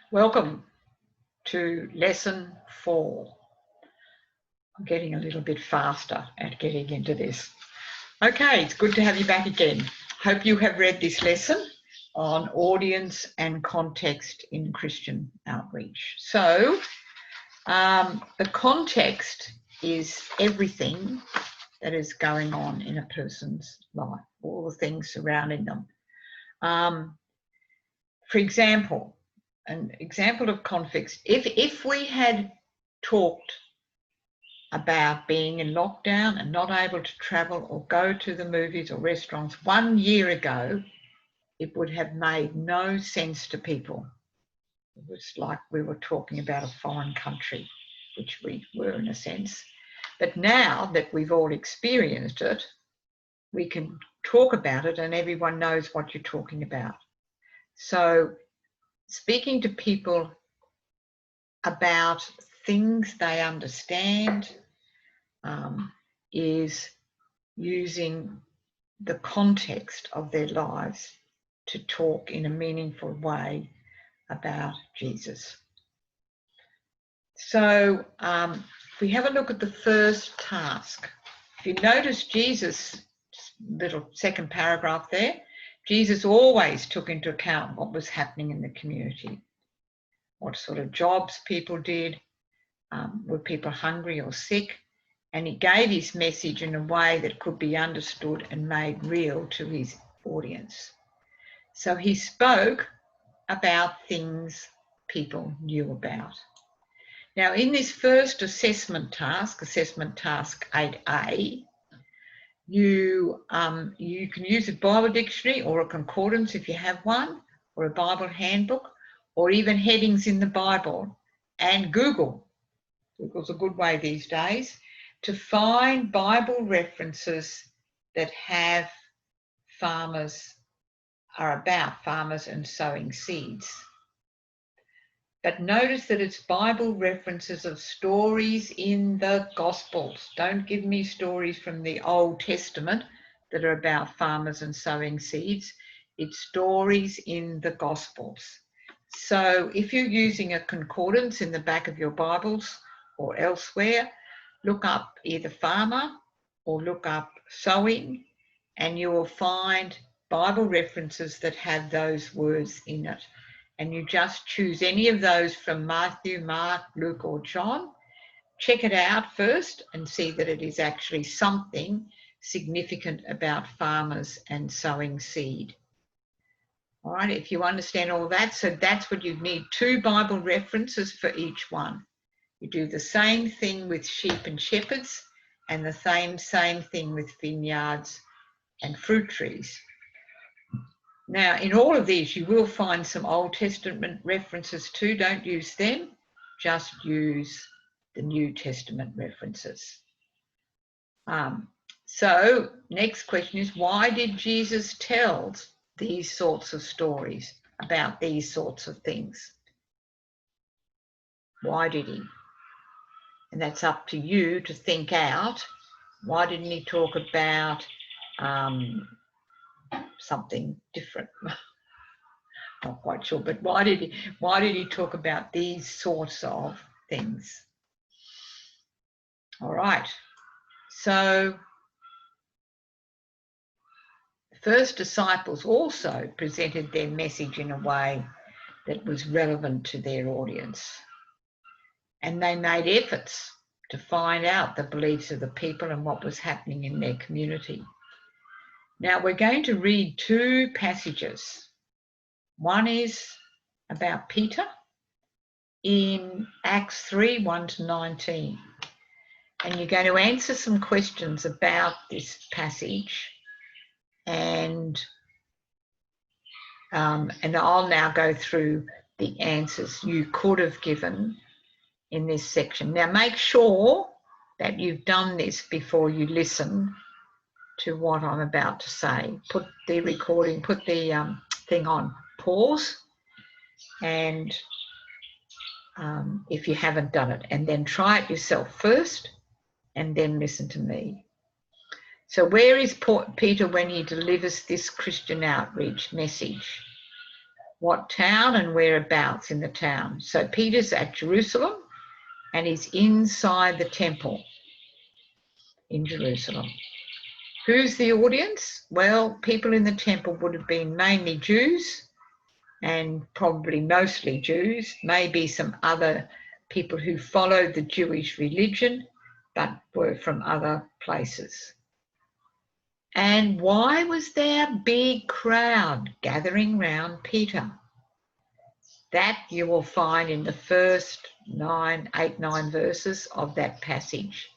Welcome to lesson 4. I'm getting a little bit faster at getting into this. Okay, it's good to have you back again. Hope you have read this lesson on audience and context in Christian outreach. So the context is everything that is going on in a person's life, all the things surrounding them. For example, an example of context, if we had talked about being in lockdown and not able to travel or go to the movies or restaurants 1 year ago, it would have made no sense to people. It was like we were talking about a foreign country, which we were in a sense. But now that we've all experienced it, we can talk about it and everyone knows what you're talking about. So speaking to people about things they understand is using the context of their lives to talk in a meaningful way about Jesus. So if we have a look at the first task, if you notice Jesus' little second paragraph there, Jesus always took into account what was happening in the community, what sort of jobs people did, were people hungry or sick, and he gave his message in a way that could be understood and made real to his audience. So he spoke about things people knew about. Now, in this first assessment task 8A, you can use a Bible dictionary or a concordance if you have one, or a Bible handbook, or even headings in the Bible, and Google. Google's a good way these days to find Bible references that have are about farmers and sowing seeds. But notice that it's Bible references of stories in the Gospels. Don't give me stories from the Old Testament that are about farmers and sowing seeds. It's stories in the Gospels. So if you're using a concordance in the back of your Bibles or elsewhere, look up either farmer or look up sowing, and you will find Bible references that have those words in it. And you just choose any of those from Matthew, Mark, Luke, or John. Check it out first and see that it is actually something significant about farmers and sowing seed. All right, if you understand all that, so that's what you need, 2 Bible references for each one. You do the same thing with sheep and shepherds, and the same thing with vineyards and fruit trees. Now, in all of these, you will find some Old Testament references too. Don't use them, just use the New Testament references. So, next question is, why did Jesus tell these sorts of stories about these sorts of things? Why did he? And that's up to you to think out. Why didn't he talk about something different? Not quite sure, but why did he talk about these sorts of things? All right, so the first disciples also presented their message in a way that was relevant to their audience, and they made efforts to find out the beliefs of the people and what was happening in their community. Now we're going to read 2 passages. One is about Peter in Acts 3, 1-19. And you're going to answer some questions about this passage, and I'll now go through the answers you could have given in this section. Now make sure that you've done this before you listen to what I'm about to say. Put the recording, put the thing on pause, and if you haven't done it, and then try it yourself first and then listen to me. So where is Peter when he delivers this Christian outreach message? what town and whereabouts in the town. So Peter's at Jerusalem and he's inside the temple in Jerusalem. Who's the audience? Well, people in the temple would have been mainly Jews and probably mostly Jews, maybe some other people who followed the Jewish religion but were from other places. And why was there a big crowd gathering round Peter? That you will find in the first 9 verses of that passage.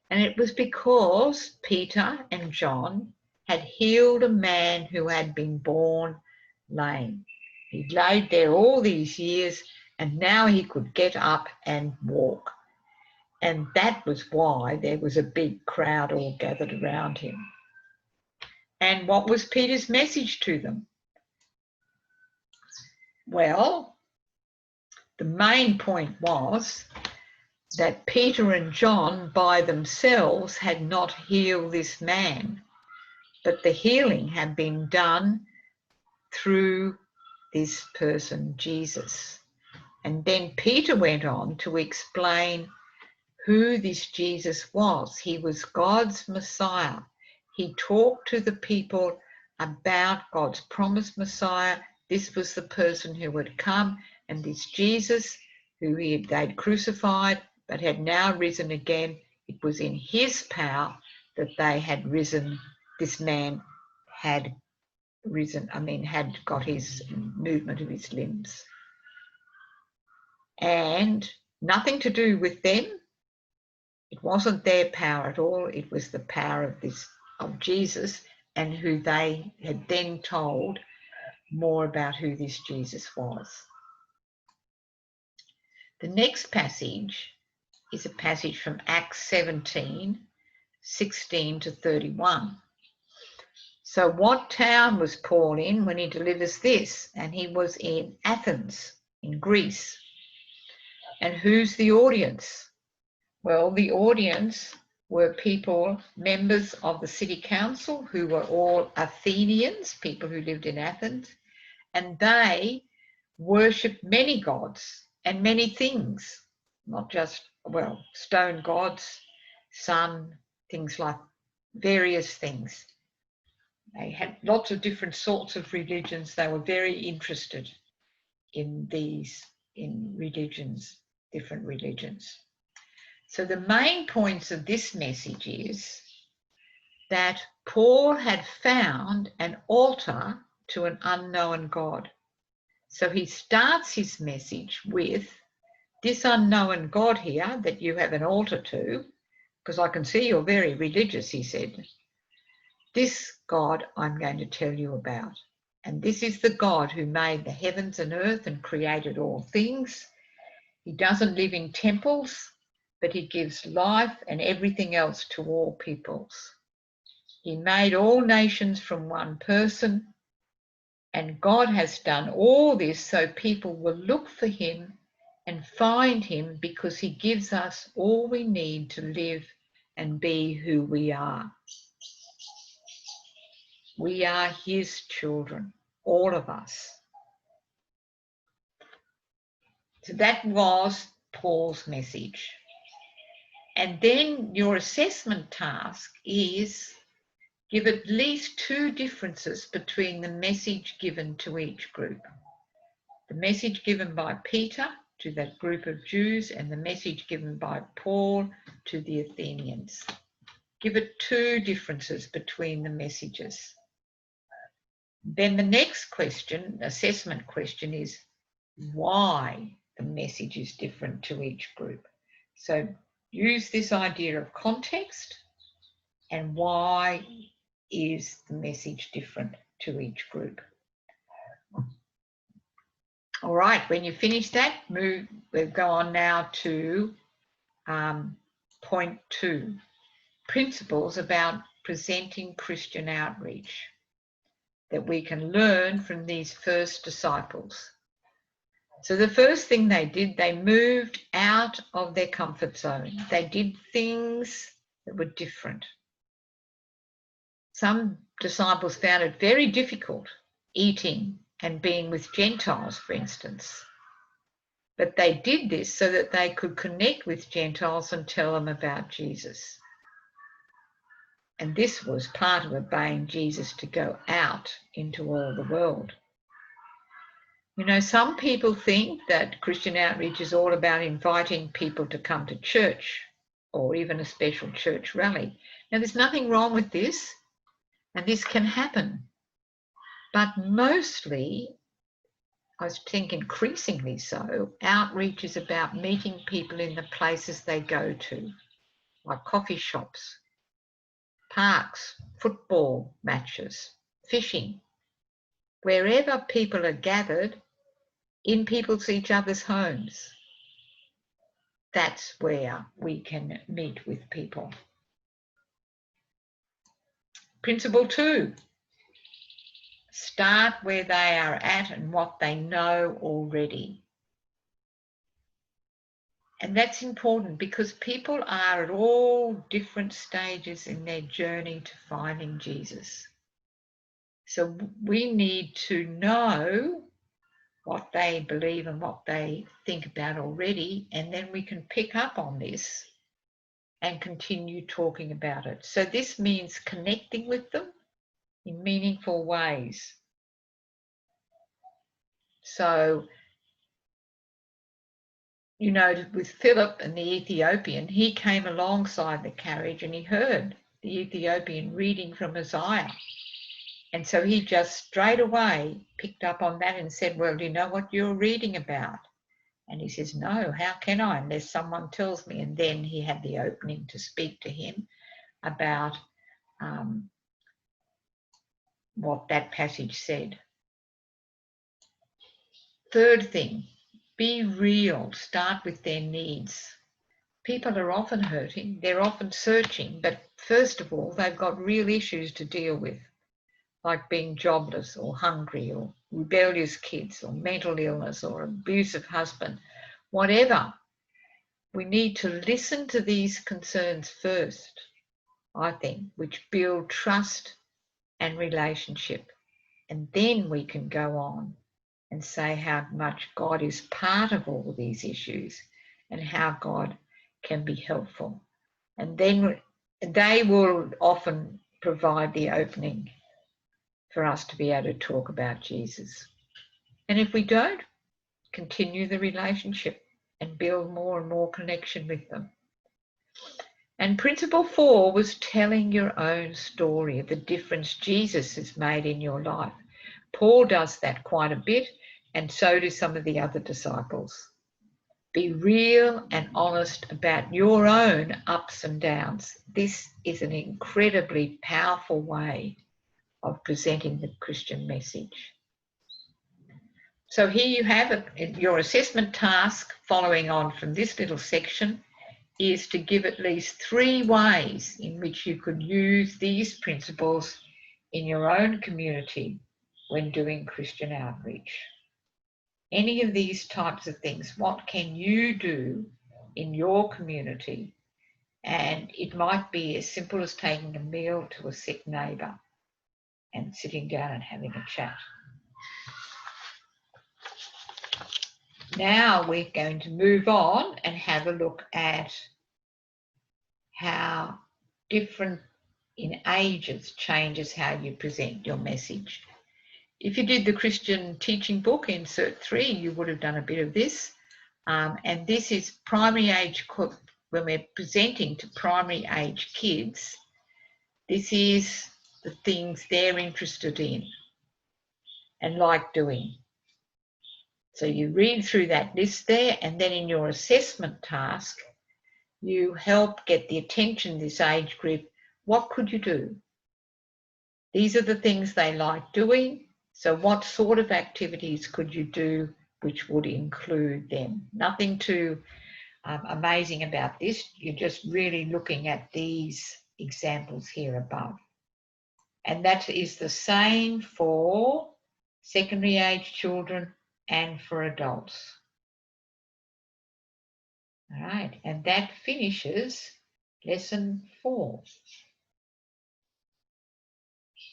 And it was because Peter and John had healed a man who had been born lame. He'd laid there all these years and now he could get up and walk. And that was why there was a big crowd all gathered around him. And what was Peter's message to them? Well, the main point was that Peter and John by themselves had not healed this man, but the healing had been done through this person, Jesus. And then Peter went on to explain who this Jesus was. He was God's Messiah. He talked to the people about God's promised Messiah. This was the person who would come, and this Jesus who they'd crucified but had now risen again. It was in his power that they had risen. This man had risen, had got his movement of his limbs. And nothing to do with them. It wasn't their power at all. It was the power of Jesus, and who they had then told more about who this Jesus was. The next passage is a passage from Acts 17, 16 to 31. So what town was Paul in when he delivers this? And he was in Athens, in Greece. And who's the audience? Well, the audience were people, members of the city council, who were all Athenians, people who lived in Athens, and they worshipped many gods and many things, not just, stone gods, sun, things like various things. They had lots of different sorts of religions. They were very interested in religions, different religions. So the main points of this message is that Paul had found an altar to an unknown God. So he starts his message with this unknown God here that you have an altar to, because I can see you're very religious, he said. This God I'm going to tell you about. And this is the God who made the heavens and earth and created all things. He doesn't live in temples, but he gives life and everything else to all peoples. He made all nations from one person, and God has done all this so people will look for him and find him, because he gives us all we need to live and be who we are. We are his children, all of us. So that was Paul's message. And then your assessment task is give at least 2 differences between the message given to each group. The message given by Peter to that group of Jews and the message given by Paul to the Athenians. Give it 2 differences between the messages. Then the next question, assessment question, is why the message is different to each group. So use this idea of context and why is the message different to each group. All right, when you finish that, we'll go on now to point 2, principles about presenting Christian outreach that we can learn from these first disciples. So the first thing they did, they moved out of their comfort zone. They did things that were different. Some disciples found it very difficult eating and being with Gentiles, for instance. But they did this so that they could connect with Gentiles and tell them about Jesus. And this was part of obeying Jesus, to go out into all the world. You know, some people think that Christian outreach is all about inviting people to come to church or even a special church rally. Now, there's nothing wrong with this, and this can happen. But mostly, I think increasingly so, outreach is about meeting people in the places they go to, like coffee shops, parks, football matches, fishing, wherever people are gathered in each other's homes. That's where we can meet with people. Principle 2, start where they are at and what they know already. And that's important because people are at all different stages in their journey to finding Jesus. So we need to know what they believe and what they think about already, and then we can pick up on this and continue talking about it. So this means connecting with them in meaningful ways. So, you know, with Philip and the Ethiopian, he came alongside the carriage and he heard the Ethiopian reading from Isaiah. And so he just straight away picked up on that and said, well, do you know what you're reading about? And he says, no, how can I, unless someone tells me? And then he had the opening to speak to him about what that passage said. Third thing, be real. Start with their needs. People are often hurting, they're often searching, but first of all, they've got real issues to deal with, like being jobless or hungry or rebellious kids or mental illness or abusive husband, whatever. We need to listen to these concerns first, I think, which build trust and relationship. And then we can go on and say how much God is part of all these issues and how God can be helpful. And then they will often provide the opening for us to be able to talk about Jesus. And if we don't, continue the relationship and build more and more connection with them. And principle 4 was telling your own story of the difference Jesus has made in your life. Paul does that quite a bit, and so do some of the other disciples. Be real and honest about your own ups and downs. This is an incredibly powerful way of presenting the Christian message. So here you have it. Your assessment task, following on from this little section, is to give at least 3 ways in which you could use these principles in your own community when doing Christian outreach. Any of these types of things, what can you do in your community? And it might be as simple as taking a meal to a sick neighbour and sitting down and having a chat. Now we're going to move on and have a look at how different in ages changes how you present your message. If you did the Christian teaching book in CertIV, you would have done a bit of this. And this is primary age, when we're presenting to primary age kids, this is the things they're interested in and like doing. So you read through that list there, and then in your assessment task, you help get the attention of this age group. What could you do? These are the things they like doing. So what sort of activities could you do which would include them? Nothing too amazing about this. You're just really looking at these examples here above. And that is the same for secondary age children and for adults. All right, and that finishes lesson 4.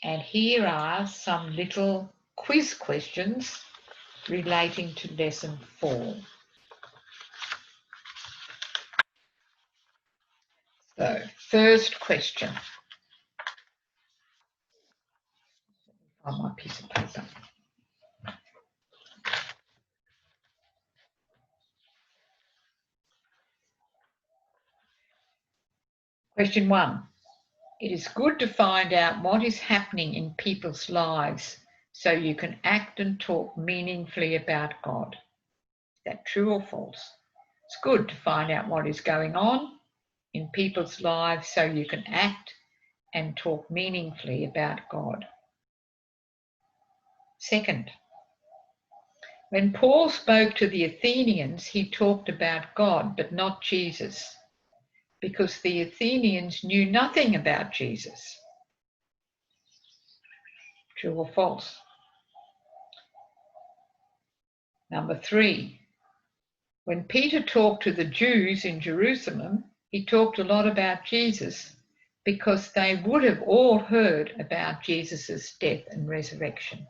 And here are some little quiz questions relating to lesson 4. So, first question. On my piece of paper. Question 1. It is good to find out what is happening in people's lives so you can act and talk meaningfully about God. Is that true or false? It's good to find out what is going on in people's lives so you can act and talk meaningfully about God. Second, when Paul spoke to the Athenians, he talked about God, but not Jesus, because the Athenians knew nothing about Jesus. True or false? Number 3, when Peter talked to the Jews in Jerusalem, he talked a lot about Jesus because they would have all heard about Jesus' death and resurrection,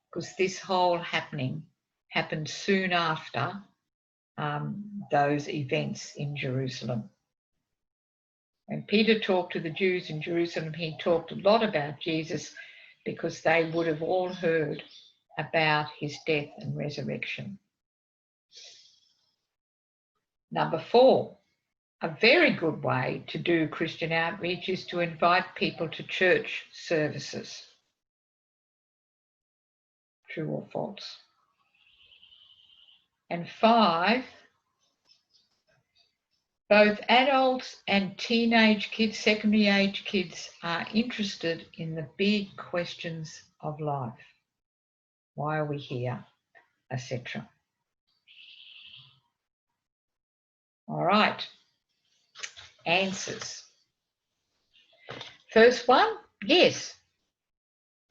because this whole happening happened soon after those events in Jerusalem. When Peter talked to the Jews in Jerusalem, he talked a lot about Jesus because they would have all heard about his death and resurrection. Number 4, a very good way to do Christian outreach is to invite people to church services. True or false? And 5, both adults and teenage kids, secondary age kids, are interested in the big questions of life. Why are we here? Etc. All right. Answers. First one, yes.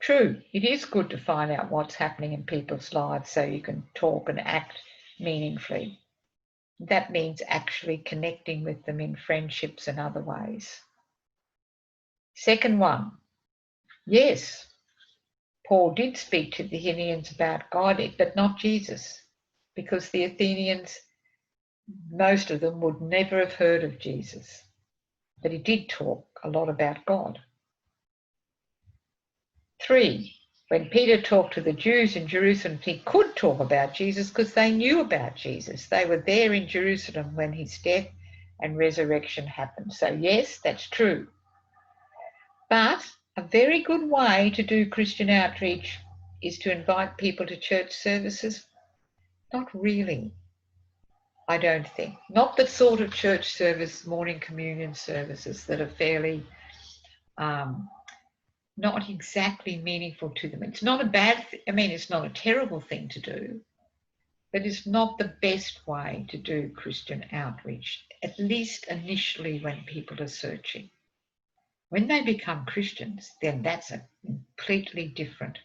True, it is good to find out what's happening in people's lives so you can talk and act meaningfully. That means actually connecting with them in friendships and other ways. Second one, yes, Paul did speak to the Athenians about God, but not Jesus, because the Athenians, most of them would never have heard of Jesus, but he did talk a lot about God. 3, when Peter talked to the Jews in Jerusalem, he could talk about Jesus because they knew about Jesus. They were there in Jerusalem when his death and resurrection happened. So yes, that's true. But a very good way to do Christian outreach is to invite people to church services. Not really, I don't think. Not the sort of church service, morning communion services that are fairly not exactly meaningful to them. It's not a bad thing. I mean, it's not a terrible thing to do, but it's not the best way to do Christian outreach, at least initially when people are searching. When they become Christians, then that's a completely different.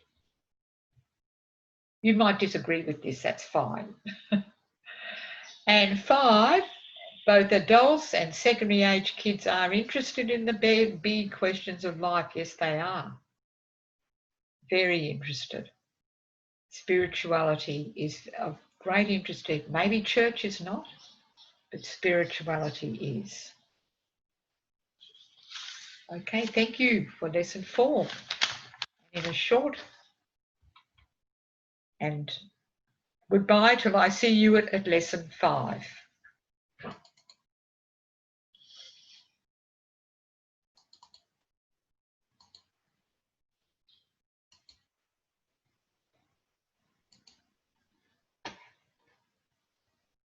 You might disagree with this, that's fine. And 5, both adults and secondary age kids are interested in the big questions of life. Yes, they are. Very interested. Spirituality is of great interest to them. Maybe church is not, but spirituality is. Okay, thank you for lesson 4. In a short, and goodbye till I see you at lesson 5.